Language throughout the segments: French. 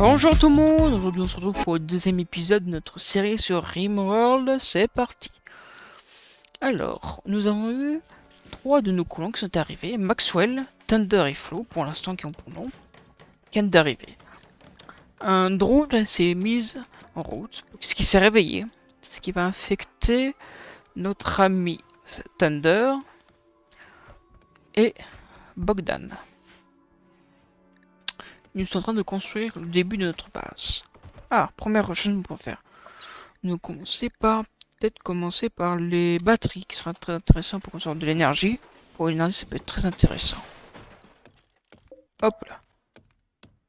Bonjour tout le monde, aujourd'hui on se retrouve pour le deuxième épisode de notre série sur RimWorld, c'est parti. Alors, nous avons eu 3 de nos colons qui sont arrivés, Maxwell, Thunder et Flo, pour l'instant qui ont pour nom, qui viennent d'arriver. Un drone s'est mis en route, ce qui s'est réveillé, ce qui va infecter notre ami Thunder et Bogdan. Nous sommes en train de construire le début de notre base. Ah, première chose que nous pouvons faire. Nous peut-être commencer par les batteries qui sera très intéressant pour construire de l'énergie. Pour l'énergie, ça peut être très intéressant. Hop là.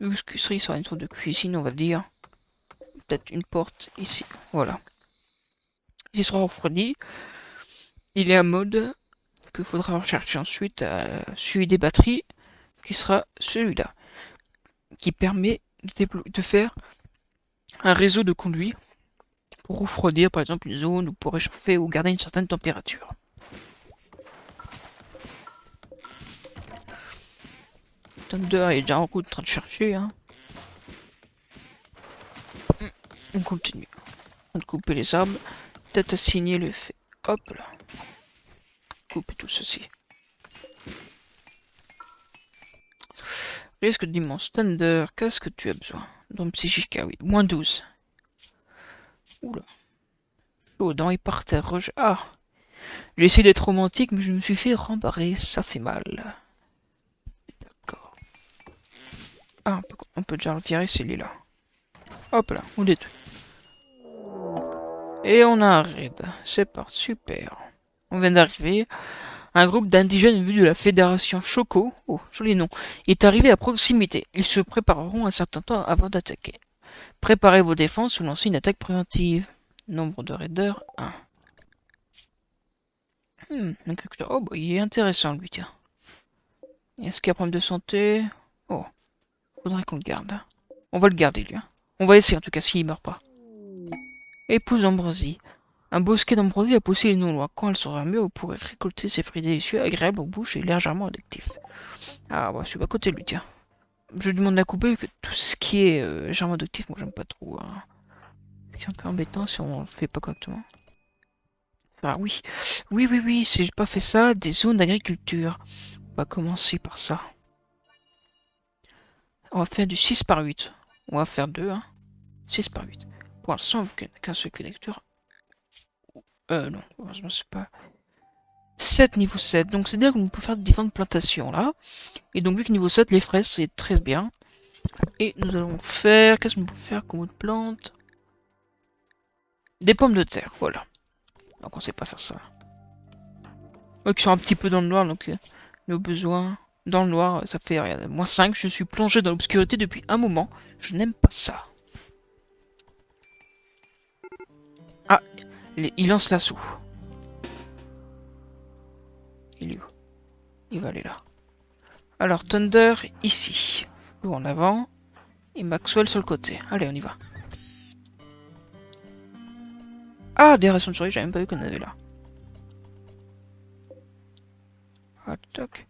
Une cuisserie sera une sorte de cuisine, on va dire. Peut-être une porte ici. Voilà. Il sera refroidi. Il est un mode qu'il faudra rechercher ensuite, celui des batteries, qui sera celui-là, qui permet de faire un réseau de conduits pour refroidir par exemple une zone ou pour réchauffer ou garder une certaine température. Thunder est déjà en route en train de chercher. Hein. On continue. On va couper les arbres. Peut-être assigner le fait. Hop là. Couper tout ceci. Risque d'immense. Thunder, qu'est-ce que tu as besoin? Dans psychique, ah oui. Moins 12. Oula. Oh, dans et par terre. Ah. J'ai essayé d'être romantique, mais je me suis fait rembarrer. Ça fait mal. D'accord. Ah, on peut déjà le virer, c'est là. Hop là, on détruit. Et on a un raid. C'est parti, super. On vient d'arriver. Un groupe d'indigènes venus de la fédération Choco, oh, joli nom, est arrivé à proximité. Ils se prépareront un certain temps avant d'attaquer. Préparez vos défenses ou lancez une attaque préventive. Nombre de raiders, 1. Oh, bah, il est intéressant lui, tiens. Est-ce qu'il y a un problème de santé? Oh, faudrait qu'on le garde. On va le garder lui. Hein. On va essayer en tout cas s'il meurt pas. Épouse d'ambroisie. Un bosquet d'ambroisie a poussé les non-lois. Quand elle sera mûre, vous pourrez récolter ces fruits délicieux, agréables aux bouches et légèrement addictifs. Ah, bah, je suis à côté de lui, tiens. Je lui demande à couper que tout ce qui est légèrement addictif, moi j'aime pas trop. Hein. Ce qui est un peu embêtant si on le fait pas correctement. Ah oui, oui, si j'ai pas fait ça, des zones d'agriculture. On va commencer par ça. On va faire du 6 par 8. On va faire 2, hein. 6 par 8. Pour l'instant, vu qu'il n'y a qu'un seul d'agriculture. Non, heureusement c'est pas... 7 niveau 7, donc c'est-à-dire qu'on peut faire différentes plantations là. Et donc vu que niveau 7, les fraises c'est très bien. Et nous allons faire... Qu'est-ce qu'on peut faire comme autre plante? Des pommes de terre, voilà. Donc on sait pas faire ça. Qui sont un petit peu dans le noir, donc nos besoins dans le noir, ça fait rien. Moins 5, je suis plongé dans l'obscurité depuis un moment. Je n'aime pas ça. Ah, il lance l'assaut. Il est où? Il va aller là. Alors Thunder ici. Flou en avant. Et Maxwell sur le côté. Allez, on y va. Ah, des rations de survie, j'avais même pas vu qu'on avait là. Ah, toc.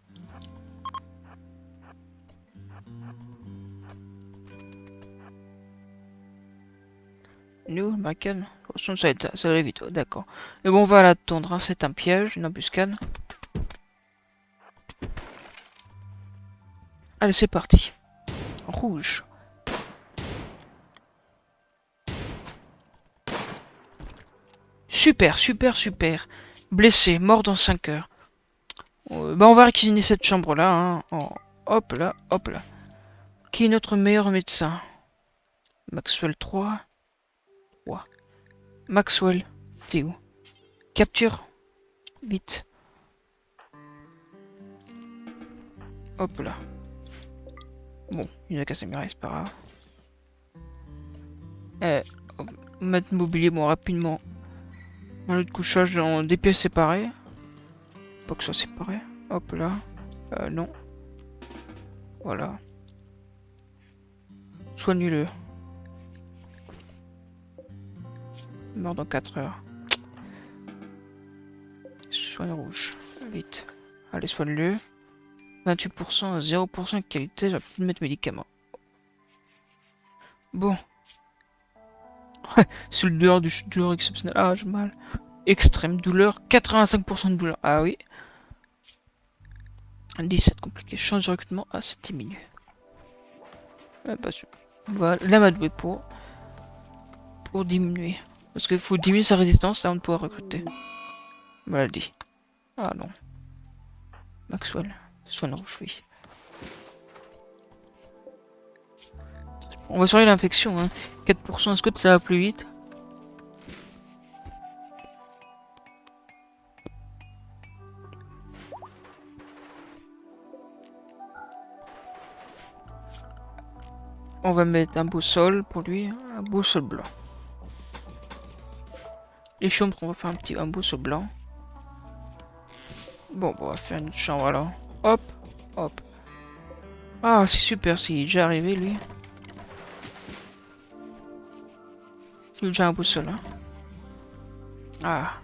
Nous, Macan. Ça va aller vite, d'accord. Mais bon, on va l'attendre, hein. C'est un piège, une embuscade. Allez, c'est parti. Rouge. Super, super, super. Blessé, mort dans 5 heures. Bah on va réquisiner cette chambre là. Hein. Oh, hop là, hop là. Qui est notre meilleur médecin? Maxwell 3. 3. Maxwell, t'es où? Capture. Vite. Hop là. Bon, il a cassé mes c'est pas grave. Mettre mobilier, bon rapidement. Un autre couchage dans des pièces séparées. Pas que ça soit séparé. Hop là. Non. Voilà. Soigne-le. Mort dans 4 heures. Soigne rouge. Vite. Allez, soigne-le. 28%, 0% de qualité, je vais peut-être mettre médicaments. Bon. C'est le douleur exceptionnelle. Ah, j'ai mal. Extrême douleur. 85% de douleur. Ah oui. 17 compliqué. Change de recrutement. Ah, c'est diminué. Ah, bah, voilà. La madouée pour diminuer. Parce qu'il faut diminuer sa résistance avant de pouvoir recruter. Maladie. Ah non. Maxwell. Soin rouge, oui. On va surveiller l'infection. Hein. 4%, est-ce que ça va plus vite? On va mettre un beau sol pour lui. Un beau sol blanc. Les chambres, on va faire un beau sol blanc. Bon, on va faire une chambre alors. Hop, hop. Ah, c'est super, s'il est déjà arrivé lui. Il est déjà un beau sol. Hein. Ah.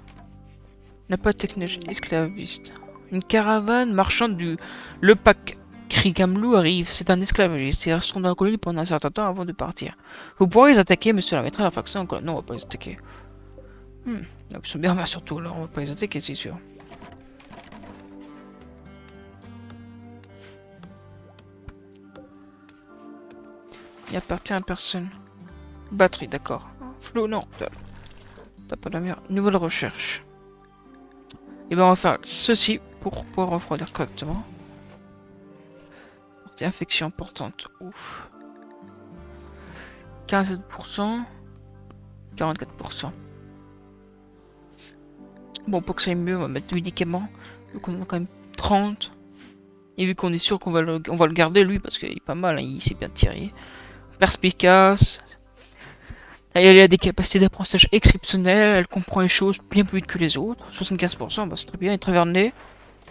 N'a pas de technologie esclaviste. Une caravane marchande du Le Pack Krigamlou arrive. C'est un esclavagiste. Ils resteront dans la colonie pendant un certain temps avant de partir. Vous pourrez les attaquer, mais cela mettrait la faction en colère. Non, on va pas les attaquer. Ils sont bien armés surtout, alors on va pas les attaquer, c'est sûr. Il appartient à personne. Batterie, d'accord. Flou, non. T'as pas la merde. Nouvelle recherche. Et ben on va faire ceci pour pouvoir refroidir correctement. Portée infection importante. Ouf. 47%. 44%. Bon, pour que ça aille mieux, on va mettre médicaments. Donc on en a quand même 30. Et vu qu'on est sûr qu'on va le garder lui parce qu'il est pas mal, hein, il s'est bien tiré. Perspicace. Elle a des capacités d'apprentissage exceptionnelles, elle comprend les choses bien plus vite que les autres. 75%, bah c'est très bien, elle est travernée.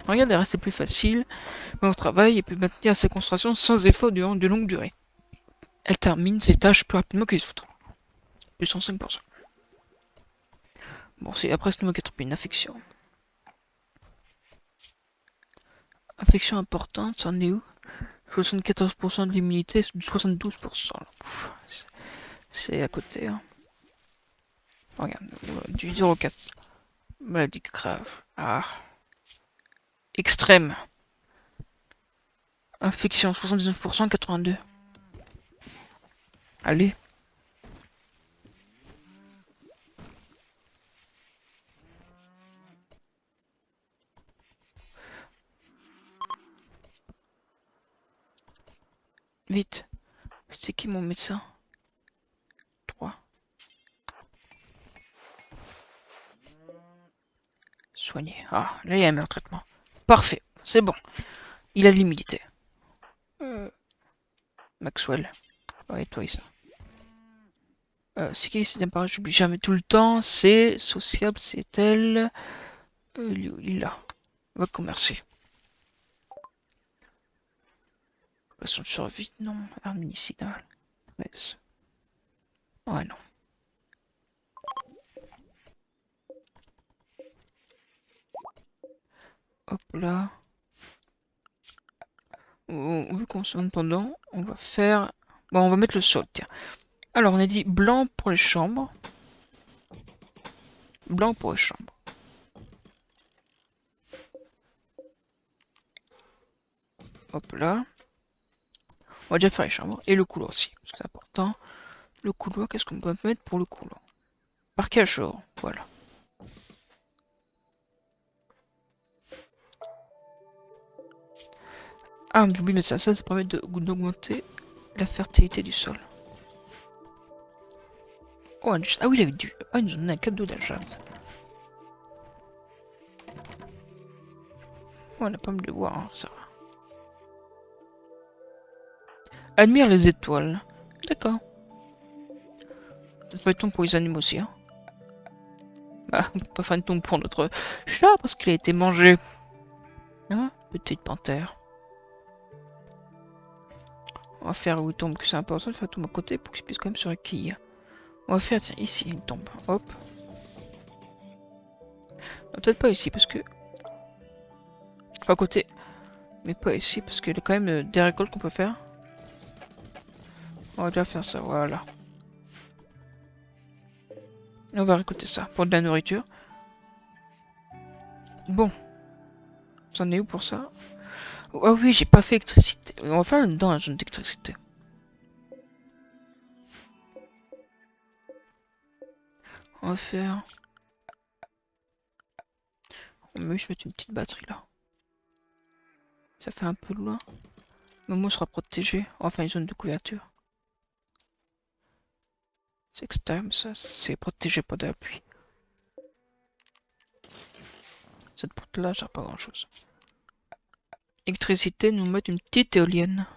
Regarde, elle reste plus facile, mais au travail, elle peut maintenir sa concentration sans effort durant de longues durées. Elle termine ses tâches plus rapidement que les autres. Plus 105%. Bon, c'est après ce numéro 4, une infection. Infection importante, ça en est où? 74% de l'immunité, 72%. C'est à côté. Hein. Regarde, du 0,4. Maladie grave. Ah. Extrême. Infection, 79%, 82. Allez. Vite. C'était qui mon médecin? 3. Soigner. Ah, là il y a un meilleur traitement. Parfait, c'est bon. Il a de l'humidité. Maxwell. Ouais, toi et ça. C'est qui c'est parler, j'oublie jamais tout le temps. C'est sociable, c'est elle. Lila. Va commercer. Façon de survie, non. Arme médicinale. 13. Ouais, non. Hop là. Vu qu'on se pendant, on va faire. Bon, on va mettre le sol, tiens. Alors, on a dit blanc pour les chambres. Blanc pour les chambres. Hop là. On va déjà faire les chambres. Et le couloir aussi, parce que c'est important. Le couloir, qu'est-ce qu'on peut mettre pour le couloir? Parquet à chaud, voilà. Ah, j'ai oublié de mettre ça. Ça permet d'augmenter la fertilité du sol. Oh, ah oui, il avait dû. Ah, il nous en a un cadeau d'achat. Oh, on n'a pas mal de voir, hein, ça va. Admire les étoiles. D'accord. Ça peut être tombe pour les animaux aussi, hein. Ah, on peut pas faire une tombe pour notre chat parce qu'il a été mangé. Hein, petite panthère. On va faire où il tombe, que c'est important de faire tombe à côté pour qu'il puisse quand même se recueillir. On va faire, tiens, ici, une tombe. Hop. Peut-être pas ici parce que. Enfin, à côté. Mais pas ici parce qu'il y a quand même des récoltes qu'on peut faire. On va déjà faire ça, voilà. On va récolter ça pour de la nourriture. Bon, c'en est où pour ça? Ah oui, j'ai pas fait électricité. On va faire dans la zone d'électricité. On va faire... On va juste mettre une petite batterie là. Ça fait un peu loin. Momo sera protégé. Enfin, une zone de couverture. C'est externe, ça. C'est protégé pas de la pluie. Cette porte là, ça sert pas grand chose. Électricité, nous mettre une petite éolienne.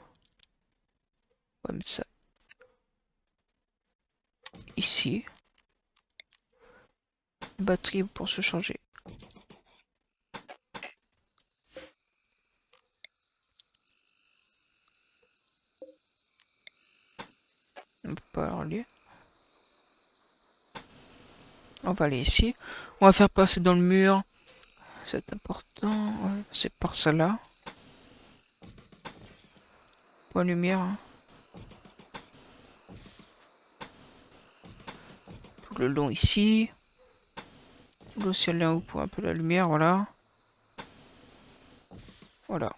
On va mettre ça ici. Batterie pour se charger. On peut pas la relier. On va aller ici. On va faire passer dans le mur. C'est important. C'est par ça là. Pour la lumière. Hein. Tout le long ici. Tout aussi aller en haut pour un peu la lumière. Voilà. Voilà.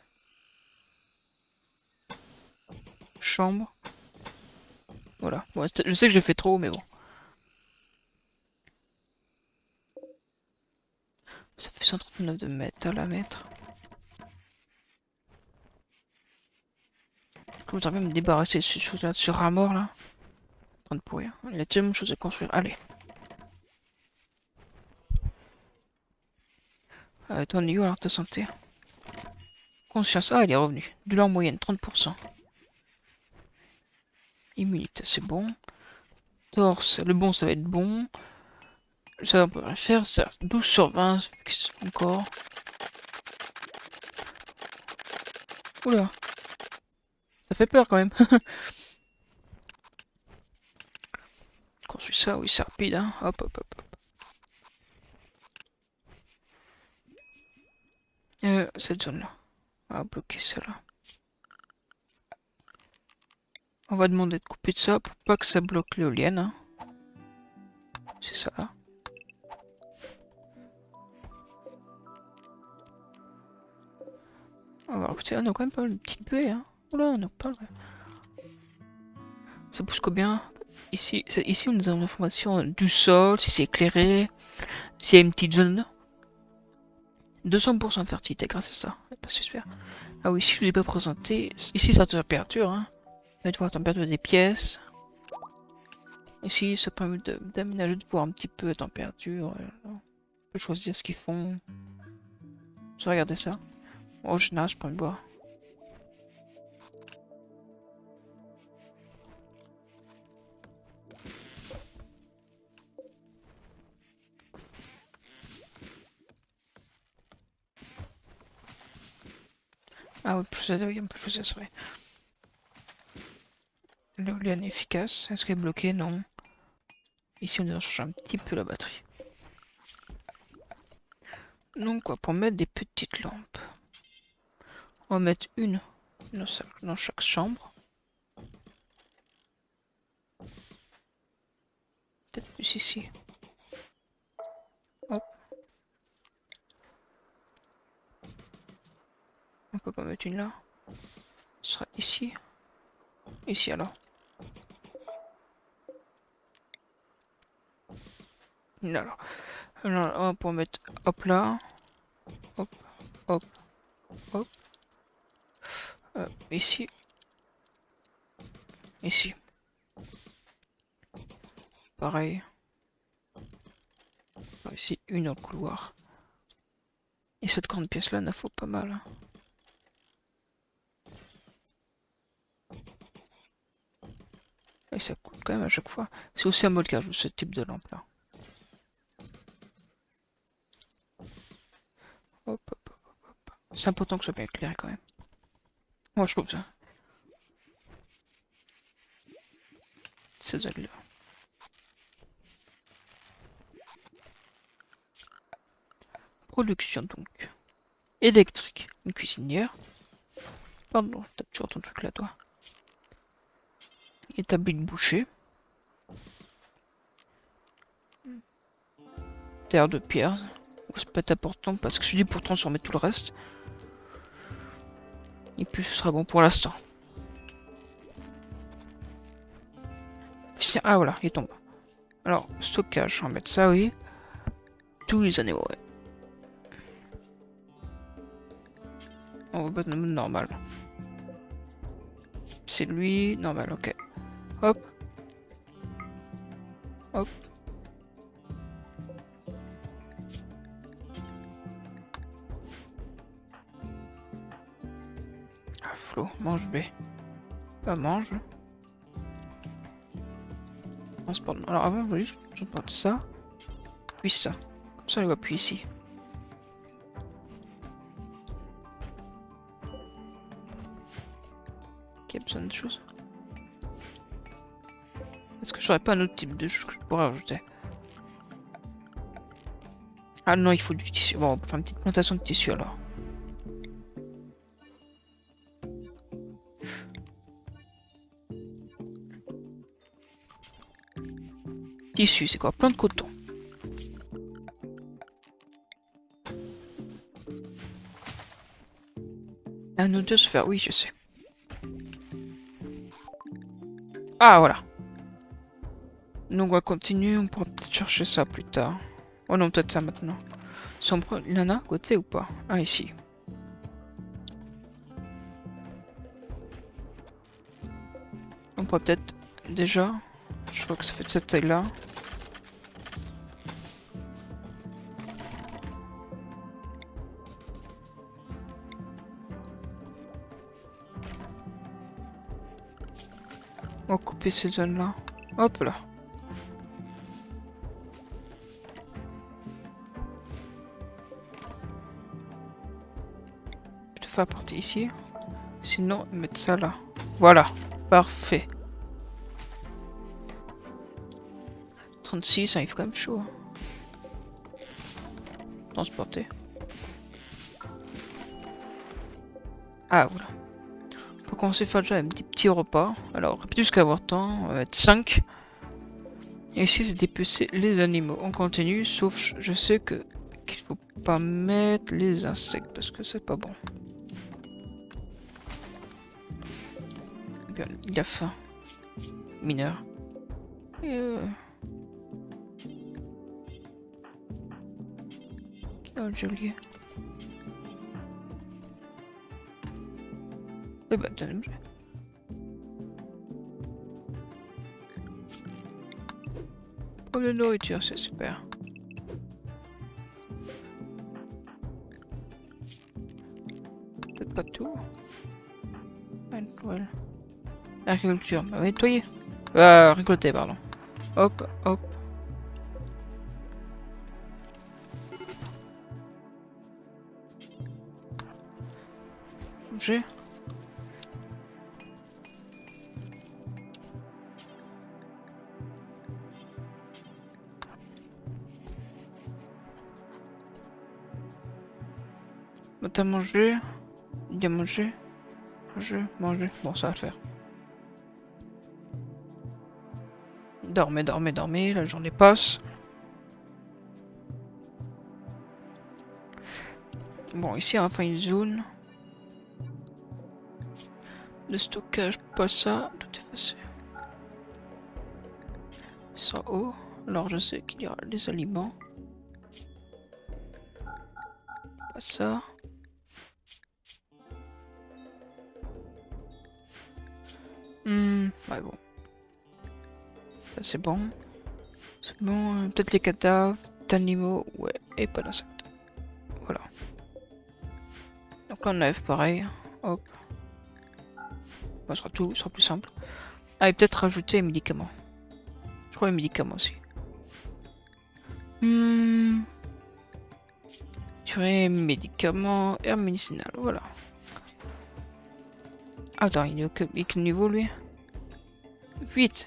Chambre. Voilà. Bon, je sais que j'ai fait trop, mais bon. Ça fait 139 de métal à mettre. Comme ça, me débarrasser de ces choses-là, de ce rat mort là. En train de pourrir. Il y a tellement de choses à construire. Allez. T'en es où alors ta santé? Conscience. Ah, elle est revenue. Douleur moyenne, 30%. Immunité, c'est bon. Torse, le bon, ça va être bon. Ça, on peut rien faire. Ça, 12 sur 20. Encore. Oula. Ça fait peur quand même. Construis ça, oui, c'est rapide. Hein. Hop, hop, hop, hop. Cette zone-là. On va bloquer celle-là. On va demander de couper de ça pour pas que ça bloque l'éolienne. Hein. C'est ça là. On va écouter, on a quand même pas une petite buée. Hein. Oula, on a pas. Ça pousse combien? Ici, ici, on a l'information du sol, si c'est éclairé, s'il y a une petite zone. 200% de fertilité grâce à ça. Pas super. Ah oui, si je vous ai pas présenté, ici c'est la température. Hein. Mettre voir la température des pièces. Ici, ça permet d'aménager, de voir un petit peu la température. On peut choisir ce qu'ils font. Je regarder ça. En général, je peux le voir. Ah oui, oui, on peut choisir, c'est vrai. L'éolienne est efficace. Est-ce qu'elle est bloquée? Non. Ici, on doit changer un petit peu la batterie. Donc, quoi, pour mettre des petites lampes. On va mettre une dans chaque chambre. Peut-être plus ici. Hop. On peut pas mettre une là. Ce sera ici. Ici alors. Là, alors. Alors, on va pouvoir mettre hop là. Hop, hop, hop. Ici. Ici. Pareil. Ici, une dans le couloir. Et cette grande pièce là, il en faut pas mal. Hein. Et ça coûte quand même à chaque fois. C'est aussi un mode car je veux ce type de lampe là. Hop, hop, hop, hop. C'est important que ce soit bien éclairé quand même. Moi je trouve ça. Ces zones là. Production donc. Électrique. Une cuisinière. Pardon, t'as toujours ton truc là toi. Établi de boucher. terre de pierre. C'est pas important parce que je dis pour transformer tout le reste. Et puis ce sera bon pour l'instant. Ah voilà, il tombe. Alors, stockage, on va mettre ça, oui. Tous les animaux, ouais. On va mettre le mode normal. C'est lui, normal, ok. Hop. Hop. Ah, Flo, mange B. Pas mange. Transport. Alors avant, je voulais juste transporter ça. Puis ça. Comme ça, on les voit plus ici. Il y a besoin de choses. Est-ce que j'aurais pas un autre type de choses que je pourrais rajouter? Ah non, il faut du tissu. Bon, on peut faire une petite plantation de tissu alors. Tissu, c'est quoi? Plein de coton. Un ou deux se faire, oui, je sais. Ah, voilà. Donc on va continuer, on pourra peut-être chercher ça plus tard. Oh non, peut-être ça maintenant. Si on prend... Il y en a à côté ou pas? Ah, ici. On pourra peut-être déjà... Je crois que ça fait de cette taille-là. On va couper ces zones-là. Hop là. Je vais faire partie ici. Sinon, mettre ça là. Voilà. Parfait. 36, hein, il fait quand même chaud. Hein. Transporter. Ah, voilà. On peut commencer à faire déjà un petit repas. Alors, plus qu'avoir temps, on va mettre 5. Et ici, c'est dépecer les animaux. On continue, sauf je sais que qu'il faut pas mettre les insectes parce que c'est pas bon. Bien, il a faim. Mineur. Et oh, joli. Eh bah, tenez. Oh, de nourriture, c'est super. Peut-être pas tout. Voilà. Agriculture, bah nettoyer. Récolter, pardon. Hop, hop. J'ai. T'as mangé. Il y a mangé. Manger. Bon, ça va le faire. Dormez, dormez, dormez. La journée passe. Bon, ici, enfin une zone de stockage. Pas ça. Tout effacé. Ça haut. Alors, je sais qu'il y aura les aliments. Pas ça. Ouais, bon. Ça, c'est bon. C'est bon. Peut-être les cadavres d'animaux. Ouais, et pas d'insectes. Voilà. Donc là, on enlève pareil. Hop. Bon, ce sera plus simple. Ah, et peut-être rajouter les médicaments. Je crois les médicaments aussi. Tuer médicaments, herbe médicinale, voilà. Attends, il est quel niveau lui? 8.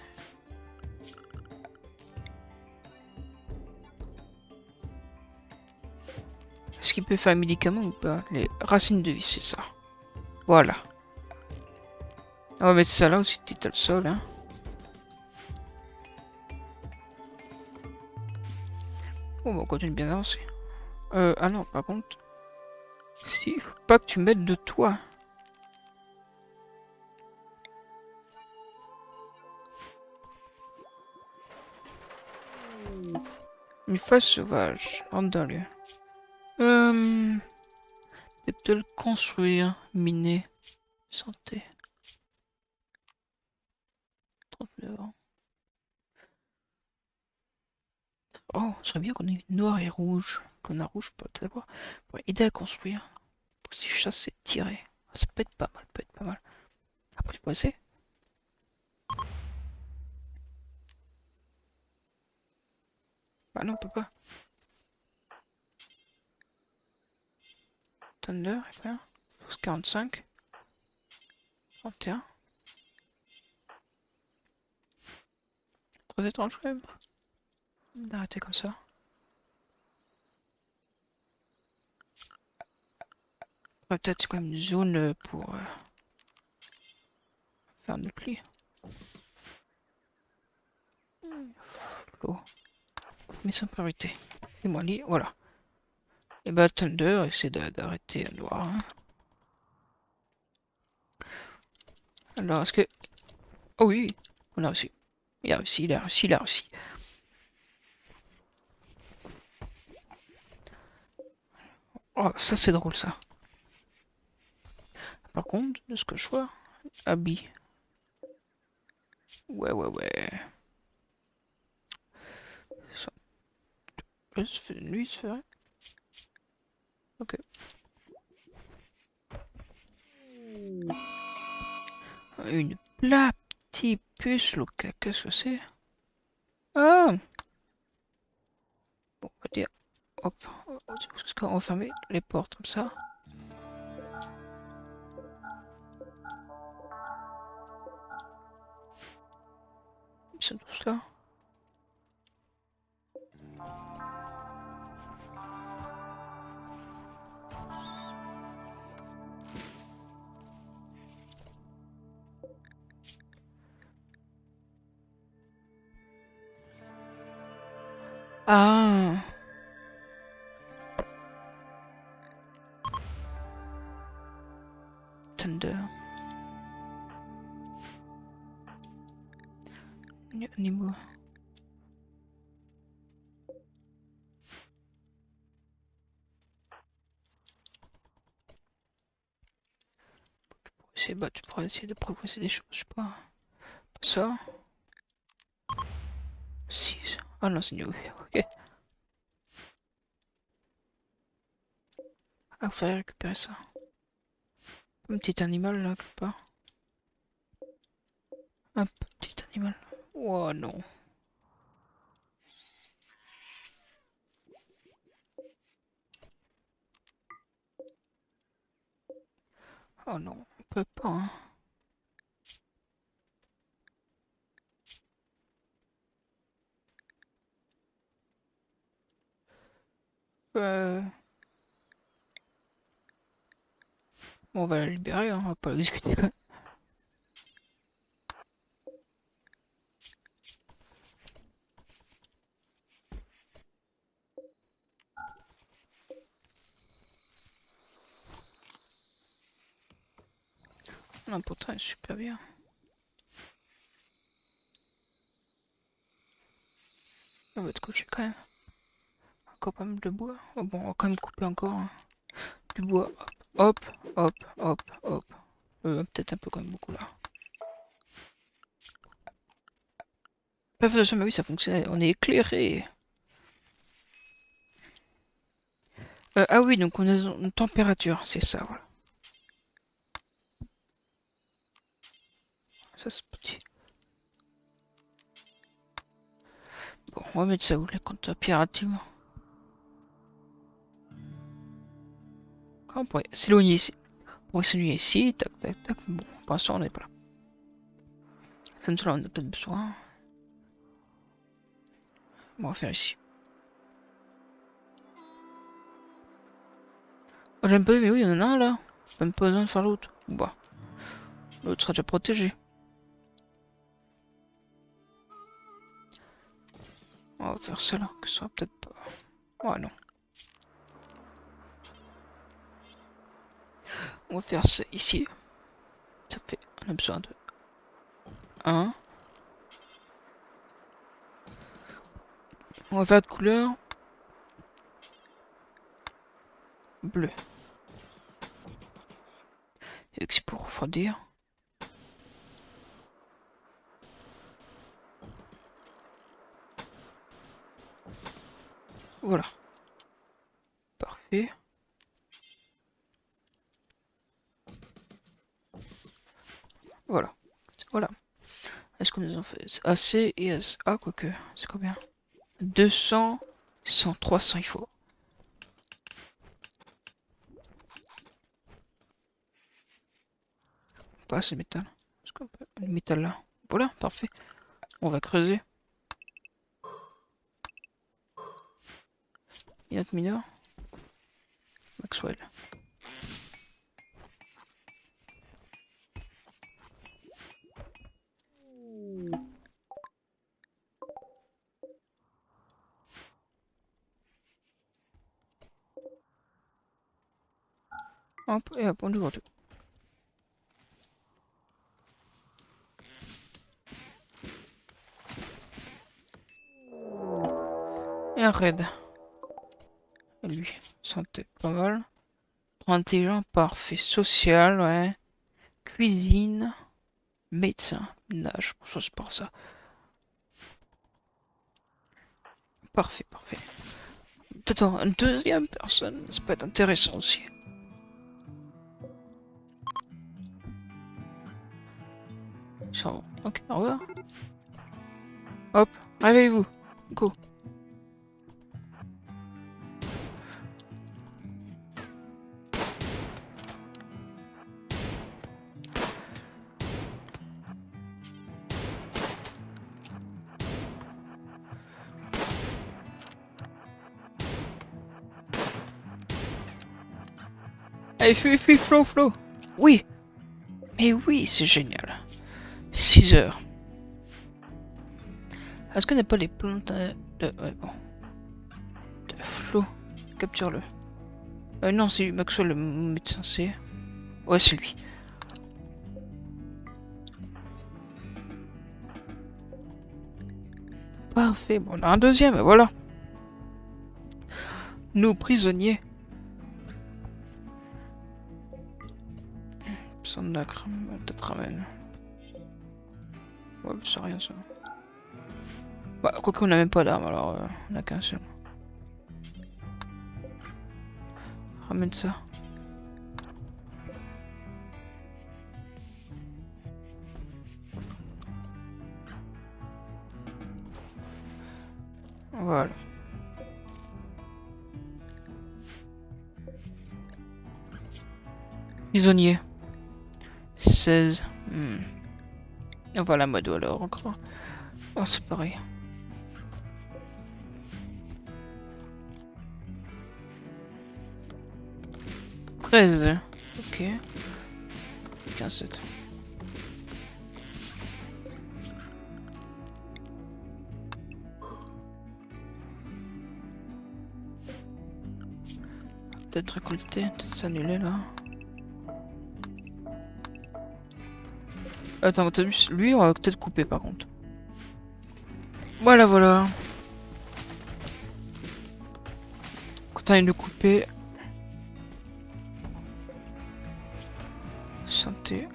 Est-ce qu'il peut faire un médicament ou pas? Les racines de vie, c'est ça. Voilà. On va mettre ça là aussi, t'es le sol, hein. on va continuer bien avancer. Ah non, par contre... Si, faut pas que tu mettes de toi. Une face sauvage, rentre dans le... peut-être le construire, miner, santé. 39 ans. Oh, ce serait bien qu'on ait noir et rouge. Qu'on a rouge, peut-être d'abord. Pour aider à construire. Pour si chasser, tirer. Ça peut être pas mal, peut être pas mal. Après, passer. Bah non, on peut pas. Thunder, et bien. 45. 31. Trop étrange quand même. D'arrêter comme ça. Peut-être quand même une zone pour faire notre lit. L'eau. Mission priorité. Et moi lit, voilà. Et bah Thunder essaie d'arrêter à noir. Hein. Alors est-ce que... Oh oui, on a réussi. Il a réussi, il a réussi, il a réussi. Oh, ça c'est drôle ça. Par contre, de ce que je vois, habit. Ouais, ouais, ouais. Ça... Lui, se ferait. Ok. Une platypus locale, qu'est-ce que c'est? Ah! Bon, on va dire, hop, parce qu'on va fermer les portes comme ça. Ils sont tous là. Ah! Thunder. Animaux. Bah, tu pourrais essayer de progresser des choses, je sais pas. Ça. 6. Ah non, c'est niveau. Ok. Ah, il fallait récupérer ça. Un petit animal là, quelque part. Un petit animal. Oh non. Oh non, on peut pas. Hein. Euh... Bon, on va la libérer, hein, on va pas la discuter. Non, pourtant, elle est super bien. On va te coucher quand même. Encore pas mal de bois. Oh bon, on va quand même couper encore hein. Du bois. Hop, hop, hop, hop. Peut-être un peu quand même beaucoup là. Bref, de toute façon, mais oui, ça fonctionne. On est éclairé. Ah oui, donc on a une température, c'est ça, voilà. Ça, c'est petit. Bon, on va mettre ça où, les comptes piratives. Quand on pourrait s'éloigner ici. On pourrait s'éloigner ici, tac, tac, tac. Bon, pour l'instant, on n'est pas là. Ça nous on a peut-être besoin. Bon, on va faire ici. Oh, j'aime pas, mais oui, il y en a un là. Même pas besoin de faire l'autre. Bah, l'autre sera déjà protégé. On va faire ça là, que ce sera peut-être pas. Oh non. On va faire ça ici. Ça fait... On a besoin de... 1. On va faire de couleur... bleu. Et que c'est pour refroidir. Voilà. Parfait. Voilà. Voilà. Est-ce que nous en fait assez et assez... Ah, quoique. C'est combien? 200, 100, 300 il faut. Pas assez de métal. Est-ce qu'on peut... Le métal là. Voilà, parfait. On va creuser. Il y a notre mineur. Maxwell. Hop, et hop, on ouvre tout. Et un raid. Et lui, santé, pas mal. Trop intelligent, parfait. Social, ouais. Cuisine. Médecin. Nage, pour ça c'est pour ça. Parfait, parfait. Peut-être une deuxième personne, ça peut être intéressant aussi. Ça, ok, au revoir. Hop, réveillez-vous. Go. Allez, fuis, flow. Oui. Mais oui, c'est génial. 6 heures. Est-ce qu'on n'a pas les plantes de... Ouais, bon. De Flo. Capture-le. Non, c'est lui, Maxwell, le médecin, c'est... Ouais, c'est lui. Parfait, bon, on a un deuxième, voilà. Nos prisonniers. Sans de la crème, peut-être ramène. Ouais, c'est rien ça. Bah, quoi qu'on n'a même pas d'armes, alors on a qu'un seul. Ramène ça. Voilà. Prisonnier. 16. Et voilà, mode alors encore. Oh, c'est pareil. « 13. Ok. 15, 7. Peut-être récolter, peut-être s'annuler là. Attends, t'as vu, lui on va peut-être couper par contre. Voilà. Quand on de couper. Santé.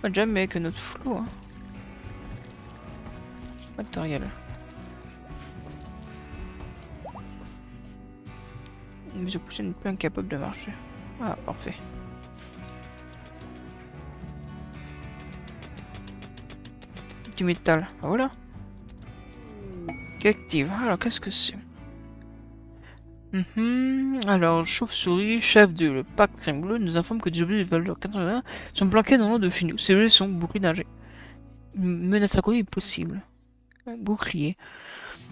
Pas jamais que notre flou, hein. Matériel. Mais je pousse une peu incapable de marcher. Ah, parfait. Du métal. Ah, voilà. Qui active. Alors, qu'est-ce que c'est? Alors, chauve-souris, chef de le pacte crème bleue, nous informe que des objets de valeur 81 sont planqués dans l'eau de chez nous. Ces objets sont boucliers d'ingé. Une menace à côté est possible. Bouclier.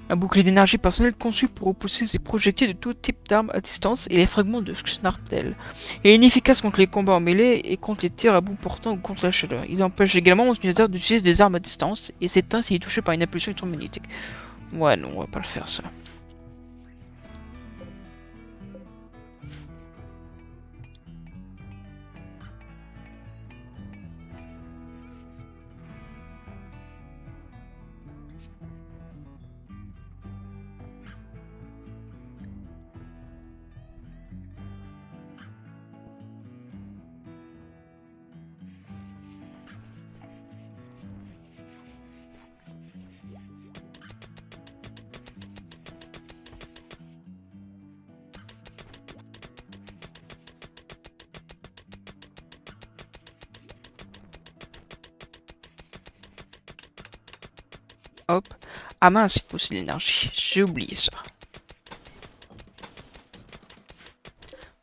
Un bouclier d'énergie personnel conçu pour repousser ses projectiles de tout type d'armes à distance et les fragments de Snarptel. Il est inefficace contre les combats en mêlée et contre les tirs à bout portant ou contre la chaleur. Il empêche également aux utilisateurs d'utiliser des armes à distance et s'éteint s'il est touché par une impulsion électromagnétique. Ouais, non, on va pas le faire ça. Hop. Ah mince, il faut aussi l'énergie. J'ai oublié ça.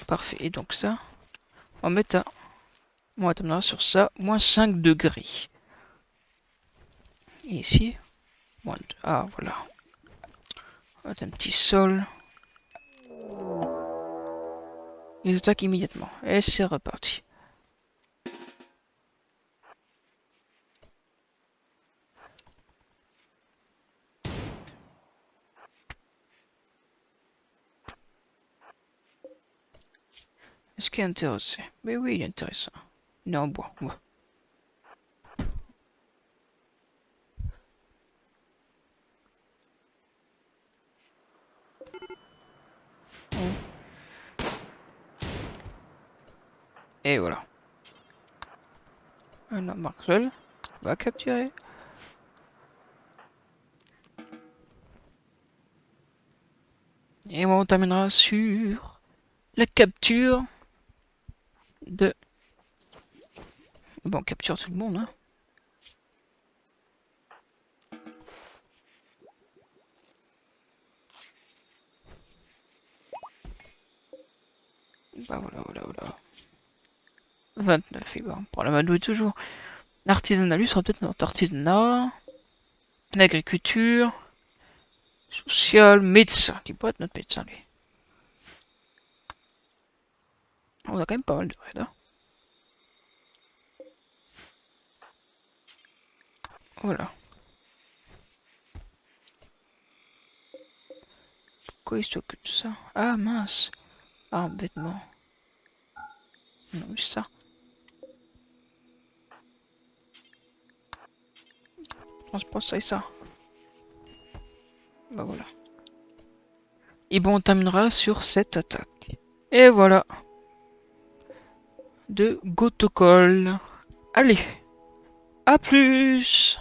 Parfait. Et donc ça, on met à... On terminera sur ça. Moins 5 degrés. Et ici, moins 2. Ah, voilà. On va mettre un petit sol. Ils attaquent immédiatement. Et c'est reparti. Est-ce qu'il est intéressé? Mais oui, il est intéressant. Il est en bois. Ouais. Et voilà. Un homme Maxwell va capturer. Et on terminera sur la capture de... Bon, on capture tout le monde, hein. Bah voilà, voilà, voilà. 29, et bon, pour la madouille toujours. L'artisanat, lui, sera peut-être notre artisanat. L'agriculture. Social, médecin. Qui pourrait être notre médecin, lui. On a quand même pas mal de raids, hein. Voilà. Pourquoi il s'occupe de ça? Ah mince. Ah, vêtements. Non, mais ça. Transport, ça et ça. Bah voilà. Et bon, on terminera sur cette attaque. Et voilà. De Gotokol. Allez. À plus.